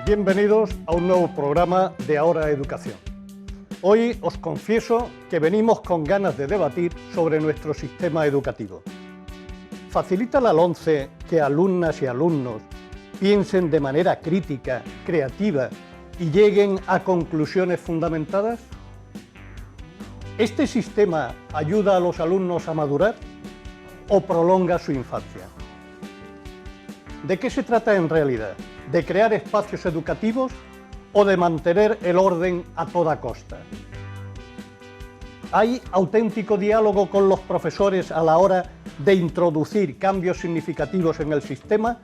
Bienvenidos a un nuevo programa de Ahora Educación. Hoy os confieso que venimos con ganas de debatir sobre nuestro sistema educativo. ¿Facilita la LOMCE que alumnas y alumnos piensen de manera crítica, creativa y lleguen a conclusiones fundamentadas? ¿Este sistema ayuda a los alumnos a madurar o prolonga su infancia? ¿De qué se trata en realidad? ¿De crear espacios educativos o de mantener el orden a toda costa? ¿Hay auténtico diálogo con los profesores a la hora de introducir cambios significativos en el sistema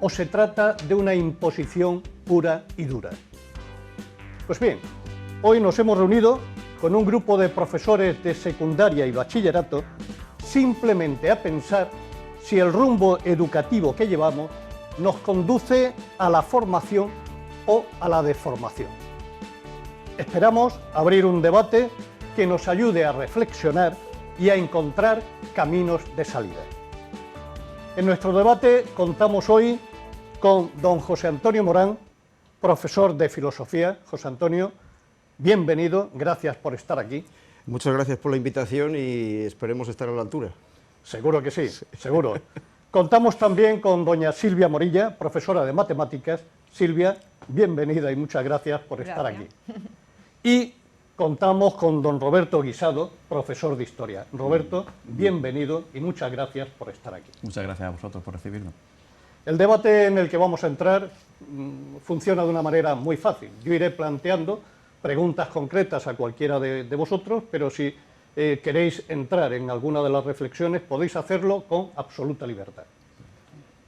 o se trata de una imposición pura y dura? Pues bien, hoy nos hemos reunido con un grupo de profesores de secundaria y bachillerato simplemente a pensar si el rumbo educativo que llevamos nos conduce a la formación o a la deformación. Esperamos abrir un debate que nos ayude a reflexionar y a encontrar caminos de salida. En nuestro debate contamos hoy con don José Antonio Morán, profesor de filosofía. José Antonio, bienvenido, gracias por estar aquí. Muchas gracias por la invitación y esperemos estar a la altura. Seguro que sí, seguro. Contamos también con doña Silvia Morilla, profesora de matemáticas. Silvia, bienvenida y muchas gracias por estar aquí. Y contamos con don Roberto Guisado, profesor de historia. Roberto, bienvenido y muchas gracias por estar aquí. Muchas gracias a vosotros por recibirnos. El debate en el que vamos a entrar funciona de una manera muy fácil. Yo iré planteando preguntas concretas a cualquiera de vosotros, pero si queréis entrar en alguna de las reflexiones, podéis hacerlo con absoluta libertad.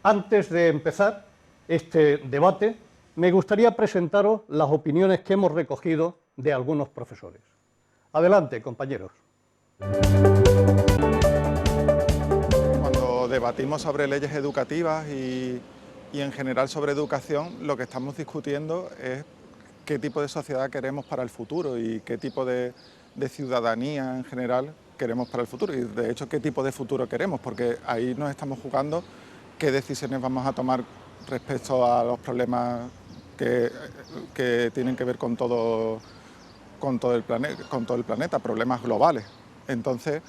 Antes de empezar este debate, me gustaría presentaros las opiniones que hemos recogido de algunos profesores. Adelante, compañeros. Cuando debatimos sobre leyes educativas y en general sobre educación, lo que estamos discutiendo es qué tipo de sociedad queremos para el futuro y qué tipo de ciudadanía en general queremos para el futuro y de hecho qué tipo de futuro queremos, porque ahí nos estamos jugando qué decisiones vamos a tomar respecto a los problemas que tienen que ver con todo el planeta, problemas globales. Entonces,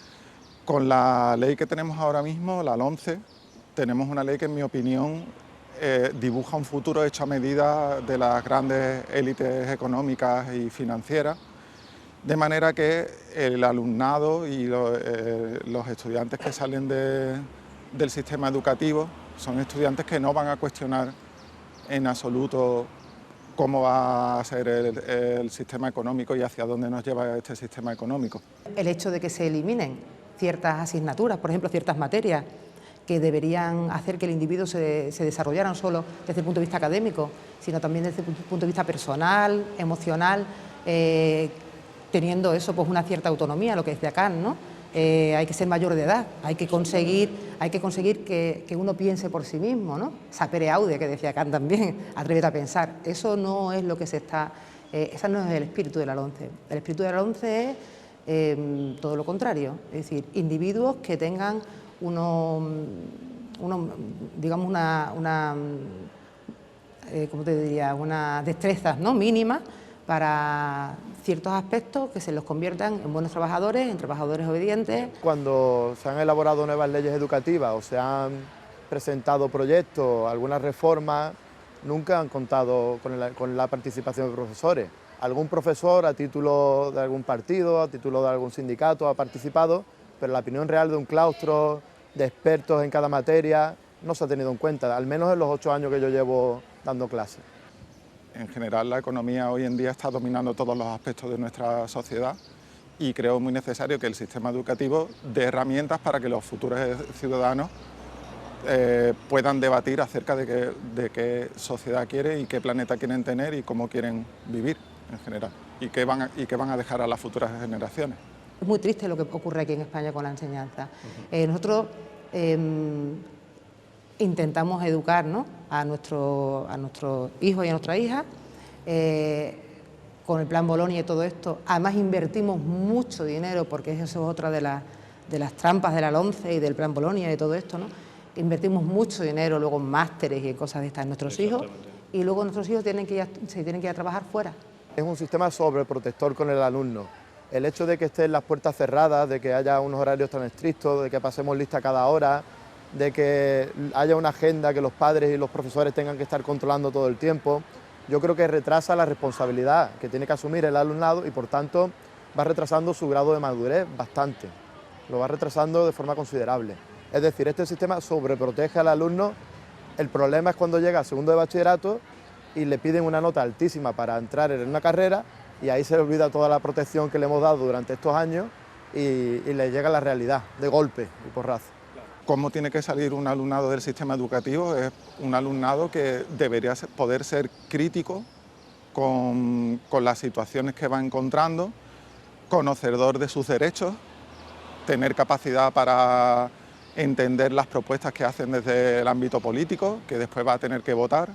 con la ley que tenemos ahora mismo, la LOMCE, tenemos una ley que en mi opinión dibuja un futuro hecho a medida de las grandes élites económicas y financieras, de manera que el alumnado y los estudiantes que salen del sistema educativo son estudiantes que no van a cuestionar en absoluto cómo va a ser el sistema económico y hacia dónde nos lleva este sistema económico. El hecho de que se eliminen ciertas asignaturas, por ejemplo, ciertas materias que deberían hacer que el individuo se desarrollara no solo desde el punto de vista académico, sino también desde el punto de vista personal, emocional, teniendo eso, pues una cierta autonomía, lo que decía Kant, ¿no? Hay que ser mayor de edad, hay que conseguir que uno piense por sí mismo, ¿no? Sapere aude, que decía Kant también, atrévete a pensar. Eso no es lo que se está, ese no es el espíritu de la LOMCE. El espíritu de la LOMCE es todo lo contrario, es decir, individuos que tengan digamos ¿cómo te diría? Unas destrezas, ¿no?, mínimas para ciertos aspectos que se los conviertan en buenos trabajadores, en trabajadores obedientes. Cuando se han elaborado nuevas leyes educativas o se han presentado proyectos, algunas reformas, nunca han contado con la participación de profesores. Algún profesor a título de algún partido, a título de algún sindicato ha participado, pero la opinión real de un claustro de expertos en cada materia no se ha tenido en cuenta, al menos en los 8 años que yo llevo dando clases. En general, la economía hoy en día está dominando todos los aspectos de nuestra sociedad y creo muy necesario que el sistema educativo dé herramientas para que los futuros ciudadanos puedan debatir acerca de qué sociedad quieren y qué planeta quieren tener y cómo quieren vivir en general y qué van a dejar a las futuras generaciones. Es muy triste lo que ocurre aquí en España con la enseñanza. Nosotros intentamos educar, ¿no?, a nuestros hijos y a nuestras hijas con el plan Bolonia y todo esto. Además invertimos mucho dinero, porque eso es otra de las trampas de la LOMCE y del plan Bolonia y de todo esto, ¿no? Invertimos mucho dinero luego en másteres y en cosas de estas en nuestros hijos y luego nuestros hijos se tienen que ir a trabajar fuera. Es un sistema sobreprotector con el alumno. El hecho de que estén las puertas cerradas, de que haya unos horarios tan estrictos, de que pasemos lista cada hora, de que haya una agenda que los padres y los profesores tengan que estar controlando todo el tiempo, yo creo que retrasa la responsabilidad que tiene que asumir el alumnado y por tanto va retrasando su grado de madurez bastante, lo va retrasando de forma considerable. Es decir, este sistema sobreprotege al alumno. El problema es cuando llega al segundo de bachillerato y le piden una nota altísima para entrar en una carrera y ahí se le olvida toda la protección que le hemos dado durante estos años y le llega la realidad de golpe y porrazo. ¿Cómo tiene que salir un alumnado del sistema educativo? Es un alumnado que debería poder ser crítico con las situaciones que va encontrando, conocedor de sus derechos, tener capacidad para entender las propuestas que hacen desde el ámbito político, que después va a tener que votar,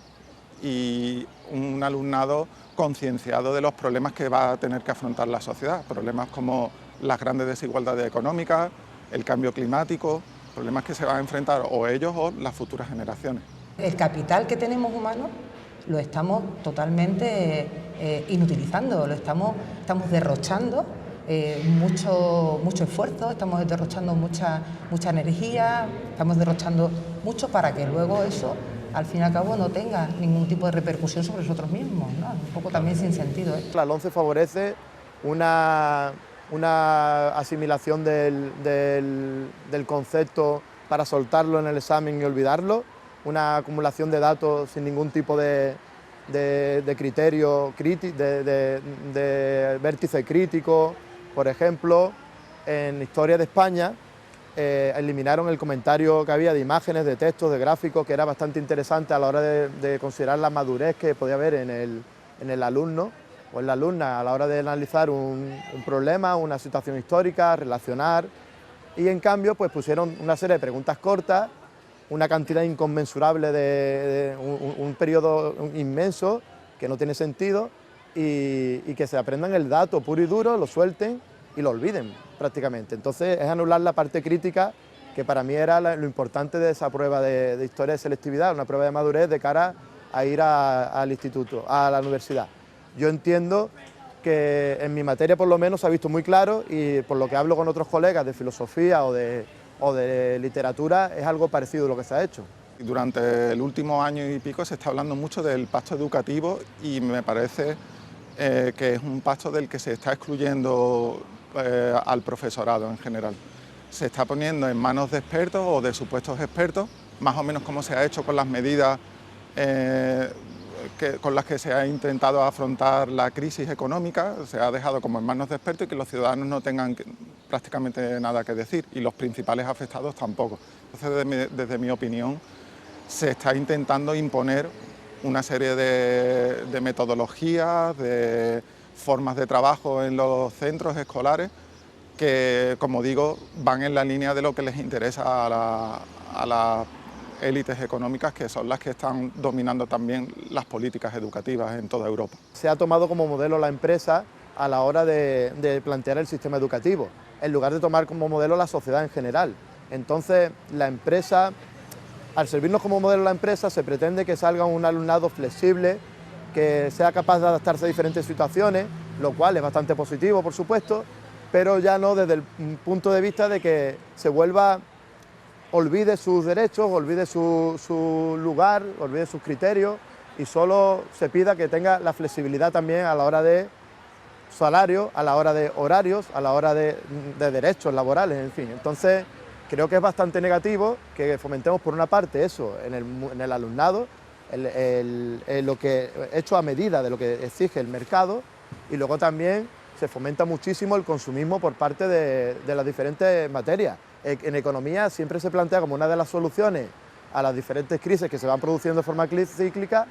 y un alumnado concienciado de los problemas que va a tener que afrontar la sociedad, problemas como las grandes desigualdades económicas, el cambio climático, problemas que se van a enfrentar o ellos o las futuras generaciones. El capital que tenemos humano lo estamos totalmente inutilizando, lo estamos derrochando mucho esfuerzo, estamos derrochando mucha energía, estamos derrochando mucho para que luego eso, al fin y al cabo, no tenga ningún tipo de repercusión sobre nosotros mismos, ¿no? Un poco también sin sentido, ¿eh? La LOMCE favorece una asimilación del concepto para soltarlo en el examen y olvidarlo, una acumulación de datos sin ningún tipo de criterio, de vértice crítico. Por ejemplo, en Historia de España eliminaron el comentario que había de imágenes, de textos, de gráficos, que era bastante interesante a la hora de considerar la madurez que podía haber en el alumno o en la alumna a la hora de analizar un problema, una situación histórica, relacionar, y en cambio pues pusieron una serie de preguntas cortas, una cantidad inconmensurable un periodo inmenso que no tiene sentido y que se aprendan el dato puro y duro, lo suelten y lo olviden prácticamente. Entonces es anular la parte crítica que para mí era lo importante de esa prueba de historia de selectividad, una prueba de madurez de cara a ir al instituto, a la universidad. Yo entiendo que en mi materia por lo menos se ha visto muy claro y por lo que hablo con otros colegas de filosofía o de literatura es algo parecido a lo que se ha hecho. Durante el último año y pico se está hablando mucho del pacto educativo y me parece que es un pacto del que se está excluyendo al profesorado en general. Se está poniendo en manos de expertos o de supuestos expertos, más o menos como se ha hecho con las medidas con las que se ha intentado afrontar la crisis económica, se ha dejado como en manos de expertos y que los ciudadanos no tengan prácticamente nada que decir y los principales afectados tampoco. Entonces, desde mi opinión, se está intentando imponer una serie de metodologías, de formas de trabajo en los centros escolares que, como digo, van en la línea de lo que les interesa a las élites económicas, que son las que están dominando también las políticas educativas en toda Europa. Se ha tomado como modelo la empresa a la hora de plantear el sistema educativo, en lugar de tomar como modelo la sociedad en general. Entonces, la empresa, al servirnos como modelo la empresa, se pretende que salga un alumnado flexible, que sea capaz de adaptarse a diferentes situaciones, lo cual es bastante positivo, por supuesto, pero ya no desde el punto de vista de que se olvide sus derechos, olvide su lugar, olvide sus criterios y solo se pida que tenga la flexibilidad también a la hora de salario, a la hora de horarios, a la hora de derechos laborales, en fin. Entonces, creo que es bastante negativo que fomentemos por una parte eso en el alumnado, lo que hecho a medida de lo que exige el mercado, y luego también se fomenta muchísimo el consumismo por parte de las diferentes materias. En economía siempre se plantea como una de las soluciones a las diferentes crisis que se van produciendo de forma cíclica,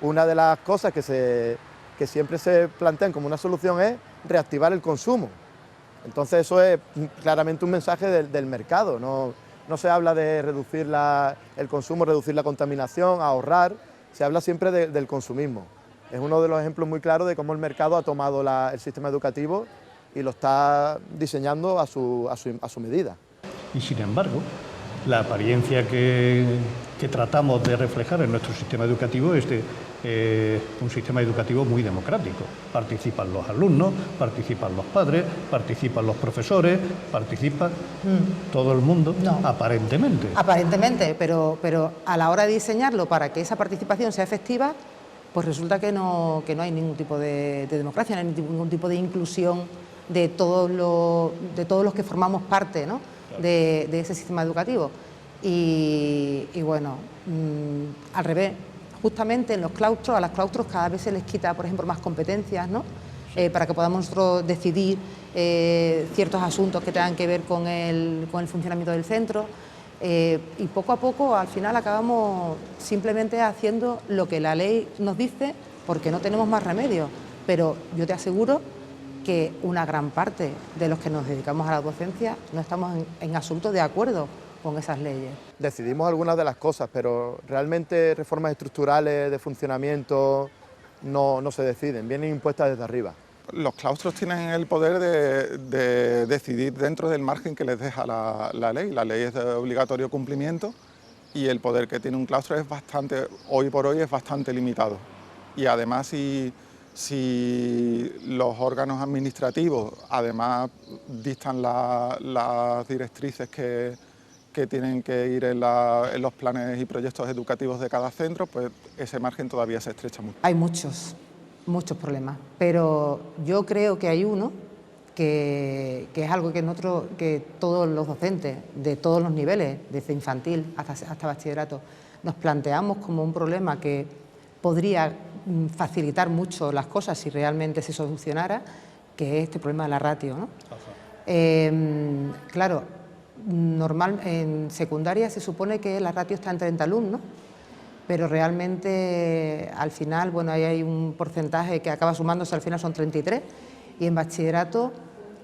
una de las cosas que siempre se plantean como una solución es reactivar el consumo. Entonces eso es claramente un mensaje del mercado, no se habla de reducir el consumo, reducir la contaminación, ahorrar, se habla siempre del consumismo. Es uno de los ejemplos muy claros de cómo el mercado ha tomado el sistema educativo y lo está diseñando a su medida. Y sin embargo, la apariencia que que tratamos de reflejar en nuestro sistema educativo es un sistema educativo muy democrático. Participan los alumnos, participan los padres, participan los profesores, participa todo el mundo, No. aparentemente. Aparentemente, pero a la hora de diseñarlo para que esa participación sea efectiva, pues resulta que no hay ningún tipo de democracia, no hay ningún tipo de inclusión de todos los que formamos parte, ¿no? de ese sistema educativo. Y bueno, al revés, justamente en los claustros, a los claustros cada vez se les quita, por ejemplo, más competencias, ¿no? Para que podamos nosotros decidir ciertos asuntos que tengan que ver con el funcionamiento del centro. Y poco a poco, al final, acabamos simplemente haciendo lo que la ley nos dice, porque no tenemos más remedio. Pero yo te aseguro que una gran parte de los que nos dedicamos a la docencia no estamos en absoluto de acuerdo con esas leyes. Decidimos algunas de las cosas, pero realmente reformas estructurales de funcionamiento no se deciden, vienen impuestas desde arriba. Los claustros tienen el poder de decidir dentro del margen que les deja la ley. La ley es de obligatorio cumplimiento y el poder que tiene un claustro es bastante, hoy por hoy es bastante limitado. Y además si los órganos administrativos además dictan las directrices que tienen que ir en los planes y proyectos educativos de cada centro, pues ese margen todavía se estrecha mucho. Hay muchos problemas, pero yo creo que hay uno que es algo que todos los docentes de todos los niveles, desde infantil hasta bachillerato, nos planteamos como un problema que podría facilitar mucho las cosas si realmente se solucionara, que es este problema de la ratio, ¿no? Claro, en secundaria se supone que la ratio está en 30 alumnos, pero realmente al final, bueno, ahí hay un porcentaje que acaba sumándose, al final son 33, y en bachillerato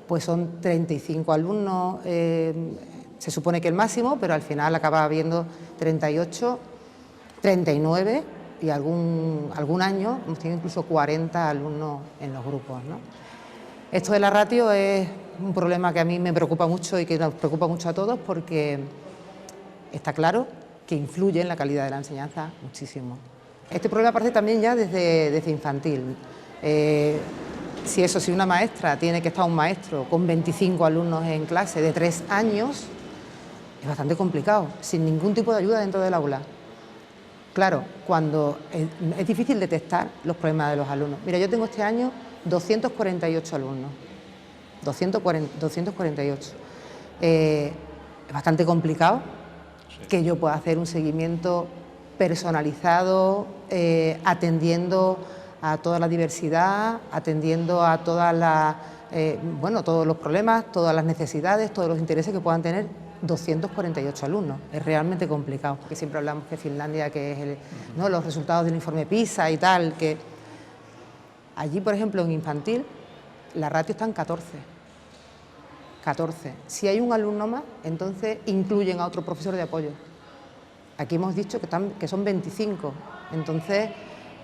pues son 35 alumnos, se supone que el máximo, pero al final acaba habiendo 38, 39 y algún año hemos tenido incluso 40 alumnos en los grupos, ¿no? Esto de la ratio es un problema que a mí me preocupa mucho y que nos preocupa mucho a todos, porque está claro que influye en la calidad de la enseñanza muchísimo. Este problema aparece también ya desde infantil. Si una maestra tiene que estar un maestro con 25 alumnos en clase de 3 años, es bastante complicado, sin ningún tipo de ayuda dentro del aula. Claro, cuando es difícil detectar los problemas de los alumnos. Mira, yo tengo este año 248 alumnos, 248. Es bastante complicado que yo pueda hacer un seguimiento personalizado, atendiendo a toda la diversidad, atendiendo a todos los problemas, todas las necesidades, todos los intereses que puedan tener 248 alumnos. Es realmente complicado. Que siempre hablamos que Finlandia, que es los resultados del informe PISA y tal, que allí, por ejemplo, en infantil, la ratio está en 14. Si hay un alumno más, entonces incluyen a otro profesor de apoyo. Aquí hemos dicho que son 25, entonces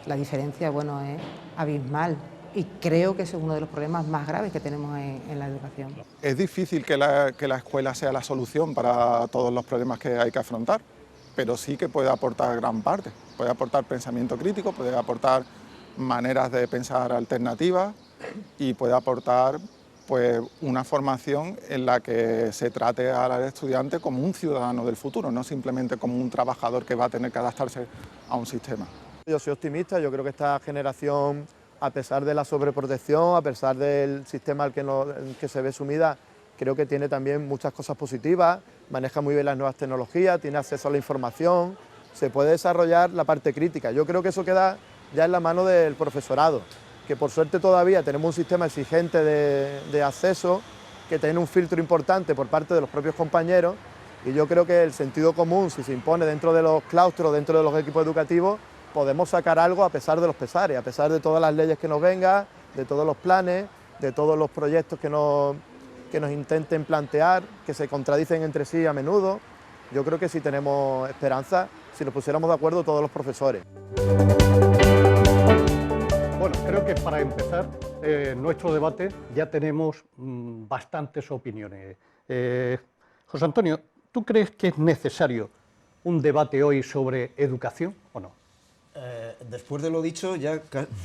la diferencia, bueno, es abismal. Y creo que ese es uno de los problemas más graves que tenemos en la educación. Es difícil que la escuela sea la solución para todos los problemas que hay que afrontar, pero sí que puede aportar gran parte. Puede aportar pensamiento crítico, puede aportar maneras de pensar alternativas y puede aportar pues, una formación en la que se trate al estudiante como un ciudadano del futuro, no simplemente como un trabajador que va a tener que adaptarse a un sistema. Yo soy optimista, yo creo que esta generación, a pesar de la sobreprotección, a pesar del sistema en que se ve sumida, creo que tiene también muchas cosas positivas, maneja muy bien las nuevas tecnologías, tiene acceso a la información, se puede desarrollar la parte crítica. Yo creo que eso queda ya en la mano del profesorado, que por suerte todavía tenemos un sistema exigente de acceso, que tiene un filtro importante por parte de los propios compañeros, y yo creo que el sentido común, si se impone dentro de los claustros, dentro de los equipos educativos, podemos sacar algo a pesar de los pesares, a pesar de todas las leyes que nos vengan, de todos los planes, de todos los proyectos que nos intenten plantear, que se contradicen entre sí a menudo. Yo creo que sí tenemos esperanza si nos pusiéramos de acuerdo todos los profesores. Bueno, creo que para empezar nuestro debate ya tenemos bastantes opiniones. José Antonio, ¿tú crees que es necesario un debate hoy sobre educación o no? Después de lo dicho, ya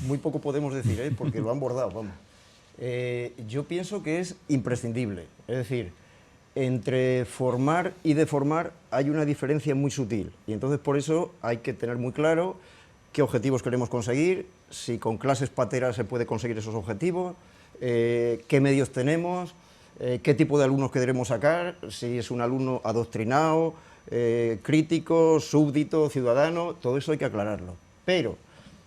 muy poco podemos decir, porque lo han bordado, vamos. Yo pienso que es imprescindible, es decir, entre formar y deformar hay una diferencia muy sutil, y entonces por eso hay que tener muy claro qué objetivos queremos conseguir, si con clases pateras se puede conseguir esos objetivos, qué medios tenemos, qué tipo de alumnos queremos sacar, si es un alumno adoctrinado, crítico, súbdito, ciudadano, todo eso hay que aclararlo. Pero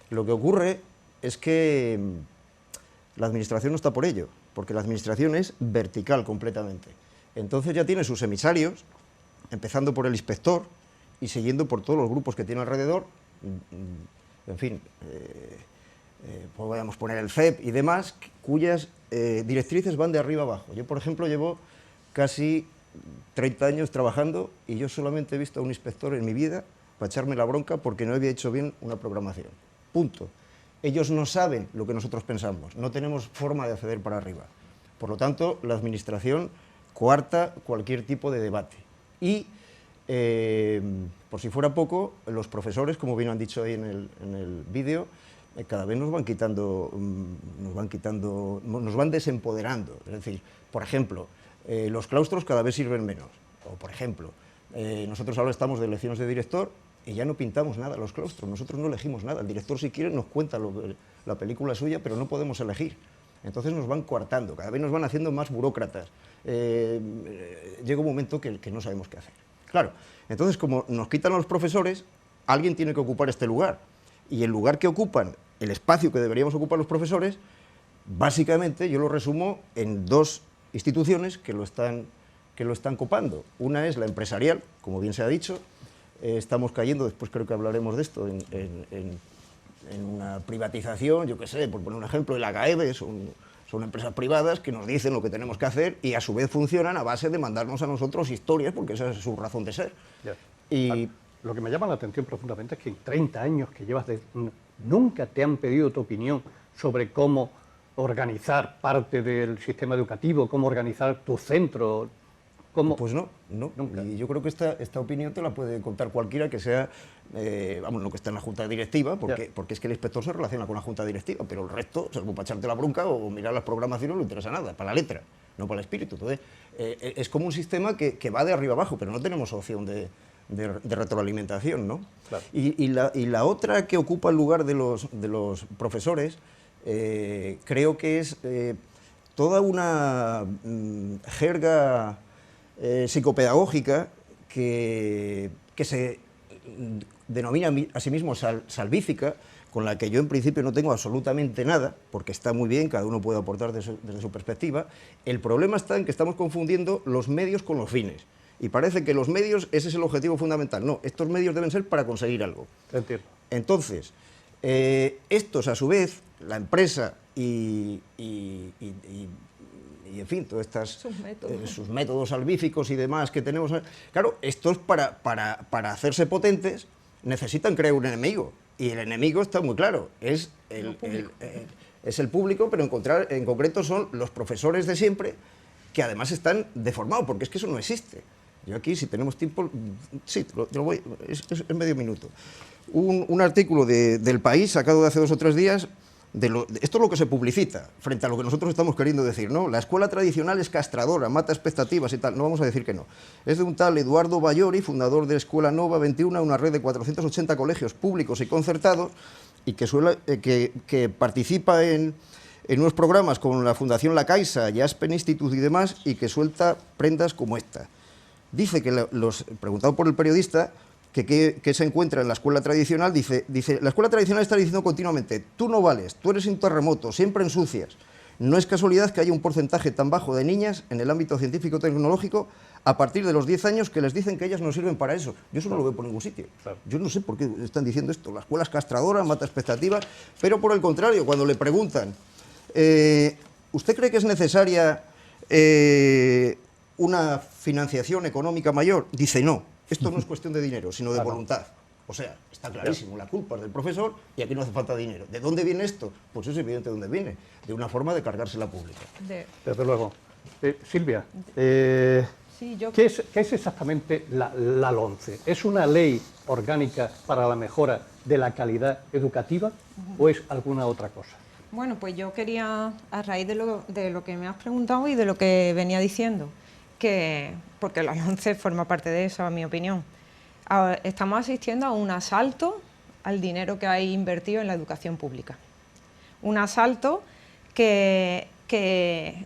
lo que ocurre es que la administración no está por ello, porque la administración es vertical completamente. Entonces ya tiene sus emisarios, empezando por el inspector y siguiendo por todos los grupos que tiene alrededor, en fin, podemos poner el CEP y demás, cuyas directrices van de arriba abajo. Yo, por ejemplo, llevo casi 30 años trabajando y yo solamente he visto a un inspector en mi vida para echarme la bronca porque no había hecho bien una programación. Punto. Ellos no saben lo que nosotros pensamos, no tenemos forma de acceder para arriba. Por lo tanto, la administración coarta cualquier tipo de debate. Y, por si fuera poco, los profesores, como bien han dicho ahí en el vídeo, cada vez nos van desempoderando. Es decir, por ejemplo, los claustros cada vez sirven menos. O, por ejemplo, nosotros ahora estamos de elecciones de director y ya no pintamos nada los claustros, nosotros no elegimos nada. El director, si quiere, nos cuenta la película suya, pero no podemos elegir. Entonces nos van coartando, cada vez nos van haciendo más burócratas. Llega un momento que no sabemos qué hacer. Claro, entonces como nos quitan a los profesores, alguien tiene que ocupar este lugar. Y el lugar que ocupan, el espacio que deberíamos ocupar los profesores, básicamente yo lo resumo en dos instituciones que lo están copando. Una es la empresarial, como bien se ha dicho, estamos cayendo, después creo que hablaremos de esto, en una privatización, yo qué sé, por poner un ejemplo, el AGAEBE, son empresas privadas que nos dicen lo que tenemos que hacer y a su vez funcionan a base de mandarnos a nosotros historias, porque esa es su razón de ser. Ya. Y lo que me llama la atención profundamente es que en 30 años que llevas, nunca te han pedido tu opinión sobre cómo organizar parte del sistema educativo, cómo organizar tu centro. Pues no. Nunca. Y yo creo que esta opinión te la puede contar cualquiera que sea, no que esté en la junta directiva, porque es que el inspector se relaciona con la junta directiva, pero el resto, salvo para echarte la bronca o mirar las programaciones, no le interesa nada, para la letra, no para el espíritu. Entonces, es como un sistema que va de arriba abajo, pero no tenemos opción de retroalimentación, ¿no? Claro. Y la otra que ocupa el lugar de los profesores, creo que es toda una jerga psicopedagógica que se denomina a sí mismo salvífica, con la que yo en principio no tengo absolutamente nada, porque está muy bien, cada uno puede aportar desde su perspectiva. El problema está en que estamos confundiendo los medios con los fines. Y parece que los medios, ese es el objetivo fundamental. No, estos medios deben ser para conseguir algo. Entiendo. Entonces, estos a su vez, la empresa y en fin, todos sus métodos salvíficos y demás que tenemos, claro, estos para hacerse potentes necesitan crear un enemigo. Y el enemigo está muy claro, es el público, pero en concreto son los profesores de siempre, que además están deformados, porque es que eso no existe. Yo aquí, si tenemos tiempo, sí, es medio minuto. Un artículo del País, sacado de hace 2 o 3 días, esto es lo que se publicita, frente a lo que nosotros estamos queriendo decir, ¿no? La escuela tradicional es castradora, mata expectativas y tal, no vamos a decir que no. Es de un tal Eduardo Bayori, fundador de Escuela Nova 21, una red de 480 colegios públicos y concertados, y que participa en unos programas con la Fundación La Caixa, Aspen Institute y demás, y que suelta prendas como esta. Dice que, preguntado por el periodista, que se encuentra en la escuela tradicional, dice, la escuela tradicional está diciendo continuamente, tú no vales, tú eres un terremoto, siempre ensucias. No es casualidad que haya un porcentaje tan bajo de niñas en el ámbito científico-tecnológico a partir de los 10 años que les dicen que ellas no sirven para eso. Yo eso no lo veo por ningún sitio. Yo no sé por qué están diciendo esto. La escuela es castradora, mata expectativas, pero por el contrario, cuando le preguntan, ¿usted cree que es necesaria una financiación económica mayor? Dice no. Esto no es cuestión de dinero, sino de voluntad. O sea, está clarísimo, la culpa es del profesor y aquí no hace falta dinero. ¿De dónde viene esto? Pues es evidente de dónde viene, de una forma de cargarse la pública. Desde luego. Silvia, Sí, yo... ¿Qué es exactamente la LOMCE? ¿Es una ley orgánica para la mejora de la calidad educativa o es alguna otra cosa? Bueno, pues yo quería, a raíz de lo que me has preguntado y de lo que venía diciendo, porque la LOMCE forma parte de eso, a mi opinión, estamos asistiendo a un asalto al dinero que hay invertido en la educación pública. Un asalto que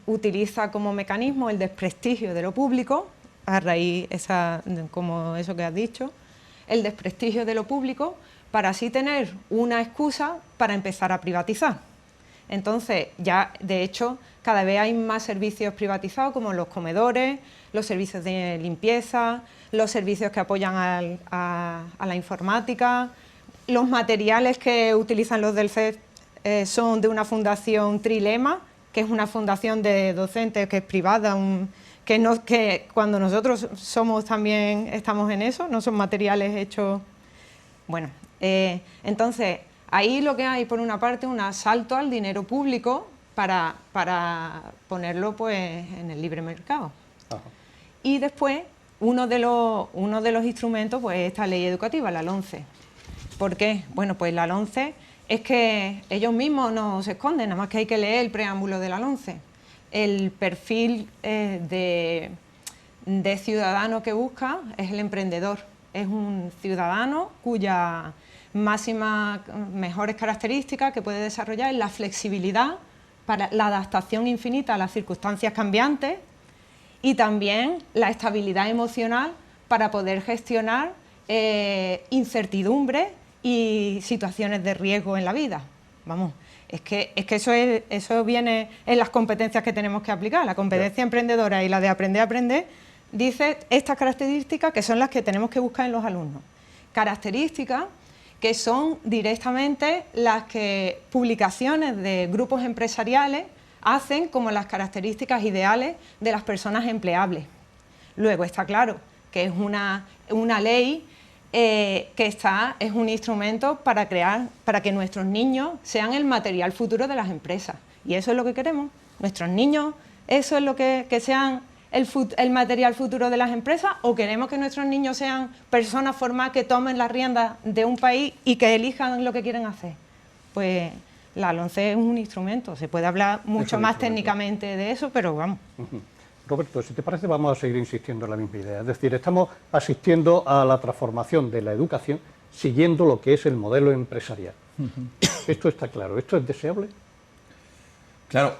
utiliza como mecanismo el desprestigio de lo público, a raíz, como eso que has dicho, el desprestigio de lo público para así tener una excusa para empezar a privatizar. Entonces, ya de hecho, cada vez hay más servicios privatizados como los comedores, los servicios de limpieza, los servicios que apoyan a la informática, los materiales que utilizan los del CEF son de una fundación Trilema, que es una fundación de docentes que es privada, que cuando nosotros también estamos en eso, no son materiales hechos... Bueno, entonces, ahí lo que hay, por una parte, un asalto al dinero público para ponerlo pues, en el libre mercado. Ajá. Y después, uno de los instrumentos, pues esta ley educativa, la LOMCE. ¿Por qué? Bueno, pues la LOMCE es que ellos mismos no se esconden, nada más que hay que leer el preámbulo de la LOMCE. El perfil de ciudadano que busca es el emprendedor. Es un ciudadano cuya mejores características que puede desarrollar es la flexibilidad para la adaptación infinita a las circunstancias cambiantes y también la estabilidad emocional para poder gestionar incertidumbres y situaciones de riesgo en la vida. Vamos, es que eso viene en las competencias que tenemos que aplicar. La competencia emprendedora y la de aprender a aprender dice estas características que son las que tenemos que buscar en los alumnos. Características que son directamente las que publicaciones de grupos empresariales hacen como las características ideales de las personas empleables. Luego está claro que es una ley es un instrumento para que nuestros niños sean el material futuro de las empresas. Y eso es lo que queremos. Nuestros niños, eso es lo que sean el material futuro de las empresas, o queremos que nuestros niños sean personas formadas que tomen las riendas de un país y que elijan lo que quieren hacer. Pues la LOMCE es un instrumento, se puede hablar mucho más técnicamente de eso, pero vamos. Roberto, si te parece, vamos a seguir insistiendo en la misma idea. Es decir, estamos asistiendo a la transformación de la educación siguiendo lo que es el modelo empresarial. Esto está claro. ¿Esto es deseable? Claro.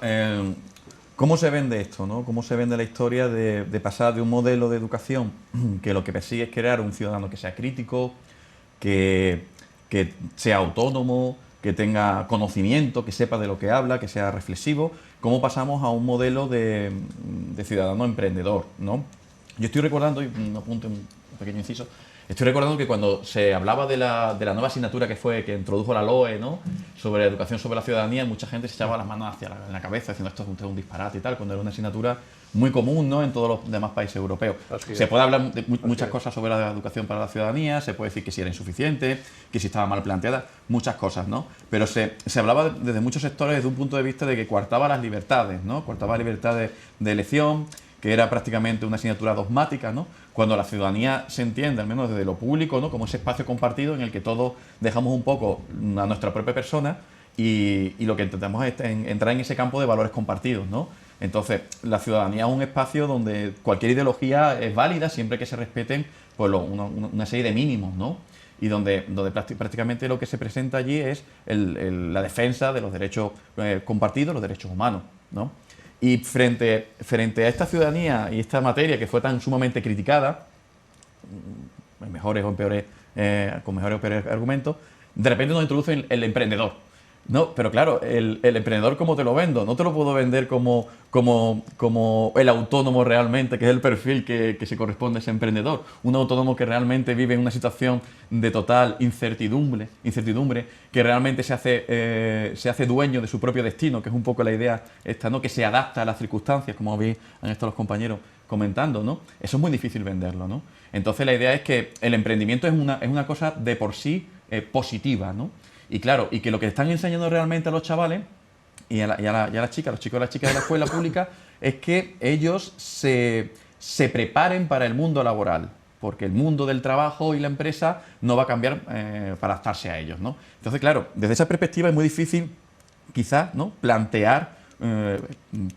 ¿Cómo se vende esto, ¿no? ¿Cómo se vende la historia de pasar de un modelo de educación que lo que persigue es crear un ciudadano que sea crítico, que sea autónomo, que tenga conocimiento, que sepa de lo que habla, que sea reflexivo? ¿Cómo pasamos a un modelo de ciudadano emprendedor, ¿no? Yo estoy recordando, y un apunte, un pequeño inciso, estoy recordando que cuando se hablaba de la nueva asignatura que introdujo la LOE, ¿no?, sobre la educación sobre la ciudadanía, mucha gente se echaba las manos hacia la cabeza diciendo esto es un disparate y tal, cuando era una asignatura muy común, ¿no?, en todos los demás países europeos. Se puede hablar de muchas cosas sobre la educación para la ciudadanía, se puede decir que si era insuficiente, que si estaba mal planteada, muchas cosas, ¿no? Pero se hablaba desde muchos sectores desde un punto de vista de que coartaba las libertades, ¿no?, coartaba libertades de elección, que era prácticamente una asignatura dogmática, ¿no?, cuando la ciudadanía se entiende, al menos desde lo público, ¿no?, como ese espacio compartido en el que todos dejamos un poco a nuestra propia persona y lo que intentamos es entrar en ese campo de valores compartidos, ¿no? Entonces, la ciudadanía es un espacio donde cualquier ideología es válida siempre que se respeten pues, una serie de mínimos, ¿no? Y donde prácticamente lo que se presenta allí es la defensa de los derechos compartidos, los derechos humanos, ¿no? Y frente a esta ciudadanía y esta materia que fue tan sumamente criticada, con mejores o peores argumentos, de repente nos introducen el emprendedor. No, pero claro, el emprendedor, ¿cómo te lo vendo? No te lo puedo vender como el autónomo realmente, que es el perfil que se corresponde a ese emprendedor. Un autónomo que realmente vive en una situación de total incertidumbre, que realmente se hace dueño de su propio destino, que es un poco la idea esta, ¿no?, que se adapta a las circunstancias, como han estado los compañeros comentando, ¿no? Eso es muy difícil venderlo, ¿no? Entonces la idea es que el emprendimiento es una cosa de por sí positiva, ¿no? Y claro, y que lo que están enseñando realmente a los chavales y a las chicas, los chicos y las chicas de la escuela pública, es que ellos se se preparen para el mundo laboral, porque el mundo del trabajo y la empresa no va a cambiar para adaptarse a ellos, ¿no? Entonces, claro, desde esa perspectiva es muy difícil, quizás, ¿no?, plantear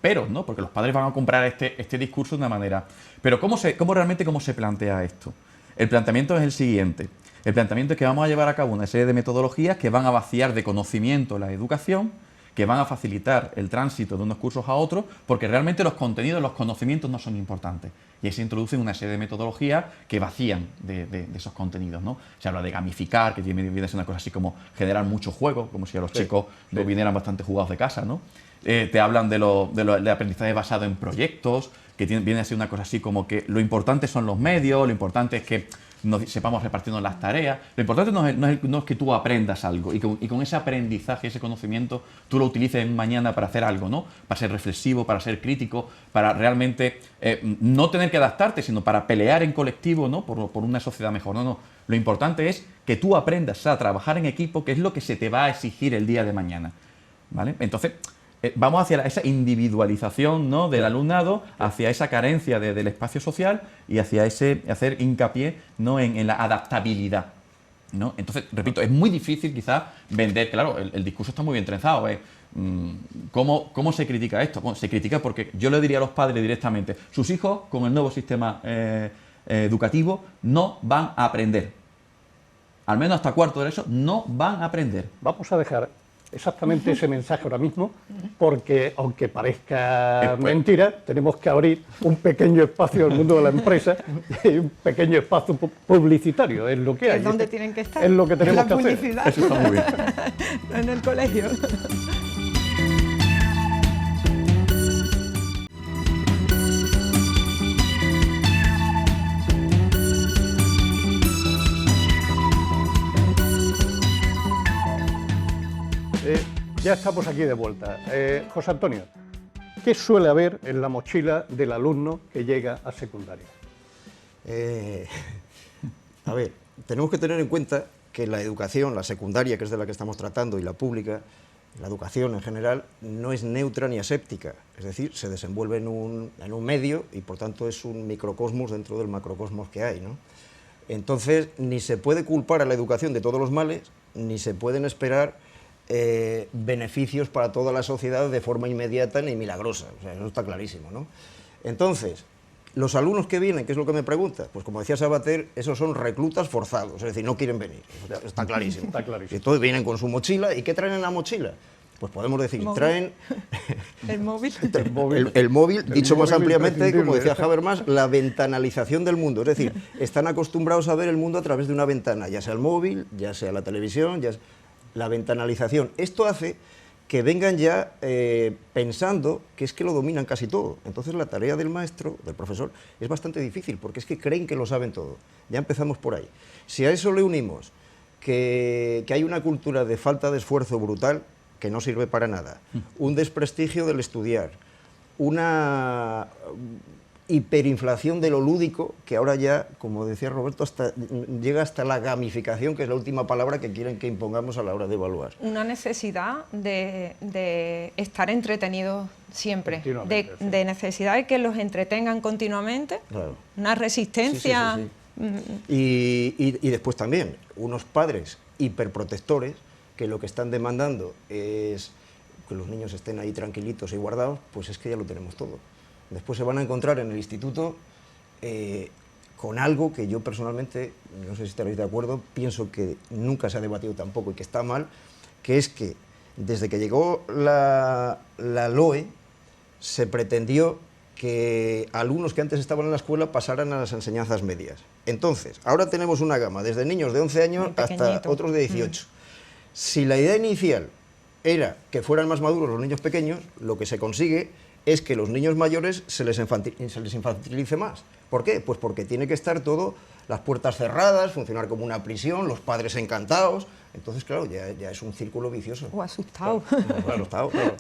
peros, ¿no?, porque los padres van a comprar este discurso de una manera. Pero ¿cómo se plantea esto? El planteamiento es el siguiente. El planteamiento es que vamos a llevar a cabo una serie de metodologías que van a vaciar de conocimiento la educación, que van a facilitar el tránsito de unos cursos a otros, porque realmente los contenidos, los conocimientos no son importantes. Y ahí se introducen una serie de metodologías que vacían de esos contenidos, ¿no? Se habla de gamificar, que viene a ser una cosa así como generar mucho juego, como si a los chicos los vinieran bastante jugados de casa, ¿no? Te hablan de aprendizaje basado en proyectos, que viene a ser una cosa así como que lo importante son los medios, lo importante es que sepamos repartirnos las tareas. Lo importante no es que tú aprendas algo y con ese aprendizaje, ese conocimiento, tú lo utilices mañana para hacer algo, ¿no? Para ser reflexivo, para ser crítico, para realmente no tener que adaptarte, sino para pelear en colectivo, ¿no?, por una sociedad mejor. No. Lo importante es que tú aprendas a trabajar en equipo, que es lo que se te va a exigir el día de mañana, ¿vale? Entonces, vamos hacia esa individualización, ¿no?, del alumnado, hacia esa carencia del espacio social y hacia hacer hincapié, ¿no?, en la adaptabilidad, ¿no? Entonces, repito, es muy difícil quizás vender, claro, el discurso está muy bien trenzado. ¿Cómo se critica esto? Bueno, se critica porque yo le diría a los padres directamente, sus hijos con el nuevo sistema educativo no van a aprender. Al menos hasta cuarto de eso no van a aprender. Vamos a dejar exactamente ese mensaje ahora mismo, porque aunque parezca mentira, tenemos que abrir un pequeño espacio al mundo de la empresa y un pequeño espacio publicitario, es lo que hay. Es donde tienen que estar. Es lo que tenemos que hacer. Publicidad. Eso está muy bien. No en el colegio. Ya estamos aquí de vuelta. José Antonio, ¿qué suele haber en la mochila del alumno que llega a secundaria? A ver, tenemos que tener en cuenta que la educación, la secundaria, que es de la que estamos tratando, y la pública, la educación en general, no es neutra ni aséptica. Es decir, se desenvuelve en un medio y, por tanto, es un microcosmos dentro del macrocosmos que hay, ¿no? Entonces, ni se puede culpar a la educación de todos los males, ni se pueden esperar beneficios para toda la sociedad de forma inmediata ni milagrosa. O sea, eso está clarísimo, ¿no? Entonces, los alumnos que vienen, ¿qué es lo que me pregunta? Pues como decía Sabater, esos son reclutas forzados, es decir, no quieren venir. Está clarísimo. Está clarísimo. Y todos vienen con su mochila. ¿Y qué traen en la mochila? Pues podemos decir, ¿Móvil? traen El móvil. el móvil, dicho más móvil ampliamente, como imprescindible. decía Habermas, la ventanalización del mundo. Es decir, están acostumbrados a ver el mundo a través de una ventana, ya sea el móvil, ya sea la televisión, la ventanalización. Esto hace que vengan ya pensando que es que lo dominan casi todo. Entonces la tarea del maestro, del profesor, es bastante difícil, porque es que creen que lo saben todo. Ya empezamos por ahí. Si a eso le unimos que hay una cultura de falta de esfuerzo brutal, que no sirve para nada, un desprestigio del estudiar, una hiperinflación de lo lúdico, que ahora ya, como decía Roberto, llega hasta la gamificación, que es la última palabra que quieren que impongamos a la hora de evaluar. Una necesidad de estar entretenidos siempre, Continuamente, sí. de necesidad de que los entretengan continuamente, Claro. una resistencia. Sí, sí. Y después también, unos padres hiperprotectores que lo que están demandando es que los niños estén ahí tranquilitos y guardados, pues es que ya lo tenemos todo. Después se van a encontrar en el instituto con algo que yo personalmente, no sé si estaréis de acuerdo, pienso que nunca se ha debatido tampoco y que está mal, que es que desde que llegó la LOE se pretendió que alumnos que antes estaban en la escuela pasaran a las enseñanzas medias. Entonces, ahora tenemos una gama, desde niños de 11 años hasta otros de 18. Si la idea inicial era que fueran más maduros los niños pequeños, lo que se consigue es que los niños mayores se les infantilice más. ¿Por qué? Pues porque tiene que estar todo, las puertas cerradas, funcionar como una prisión, los padres encantados. Entonces, claro, ya es un círculo vicioso. O asustado. Claro.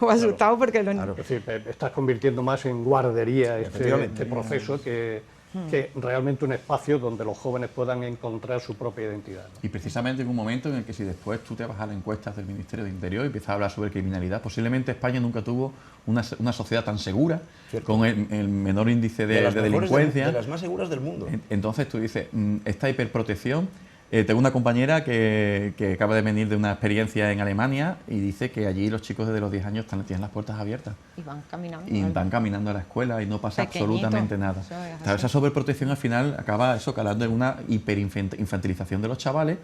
O asustado porque lo... Es decir, estás convirtiendo más en guardería este Efectivamente. proceso que que realmente un espacio donde los jóvenes puedan encontrar su propia identidad, ¿no? Y precisamente en un momento en el que si después tú te vas a las encuestas del Ministerio de Interior y empiezas a hablar sobre criminalidad, posiblemente España nunca tuvo una sociedad tan segura, Cierto. con el menor índice de las mejores delincuencia. de las más seguras del mundo. Entonces tú dices, esta hiperprotección. Tengo una compañera que acaba de venir de una experiencia en Alemania y dice que allí los chicos desde los 10 años tienen las puertas abiertas. Y van caminando. Y van caminando a la escuela y no pasa Pequeñito. absolutamente nada. Eso es así. Claro, esa sobreprotección al final acaba eso calando en una hiperinfantilización de los chavales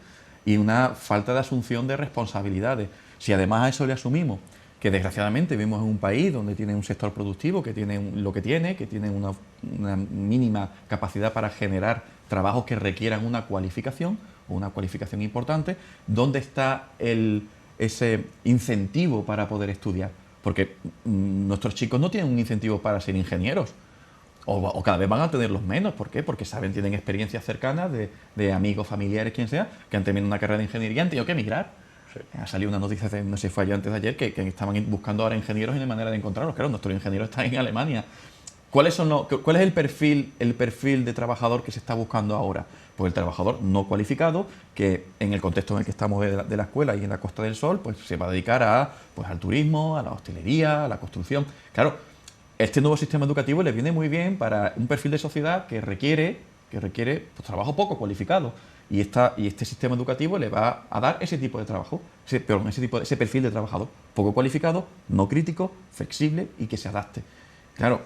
y una falta de asunción de responsabilidades. Si además a eso le asumimos que desgraciadamente vivimos en un país donde tiene un sector productivo que tiene lo que tiene una mínima capacidad para generar trabajos que requieran una cualificación o una cualificación importante, ¿dónde está ese incentivo para poder estudiar? Porque nuestros chicos no tienen un incentivo para ser ingenieros, o cada vez van a tenerlos menos. ¿Por qué? Porque tienen experiencias cercanas de amigos, familiares, quien sea, que han terminado una carrera de ingeniería y han tenido que emigrar. Sí. Ha salido una noticia, no sé si fue antes de ayer, que estaban buscando ahora ingenieros y no hay manera de encontrarlos. Claro, nuestros ingenieros están en Alemania. ¿Cuál es el perfil de trabajador que se está buscando ahora? Pues el trabajador no cualificado, que en el contexto en el que estamos de la escuela y en la Costa del Sol, pues se va a dedicar al turismo, a la hostelería, a la construcción. Claro, este nuevo sistema educativo le viene muy bien para un perfil de sociedad que requiere pues, trabajo poco cualificado. Y este sistema educativo le va a dar ese tipo de trabajo, ese perfil de trabajador poco cualificado, no crítico, flexible y que se adapte. Claro,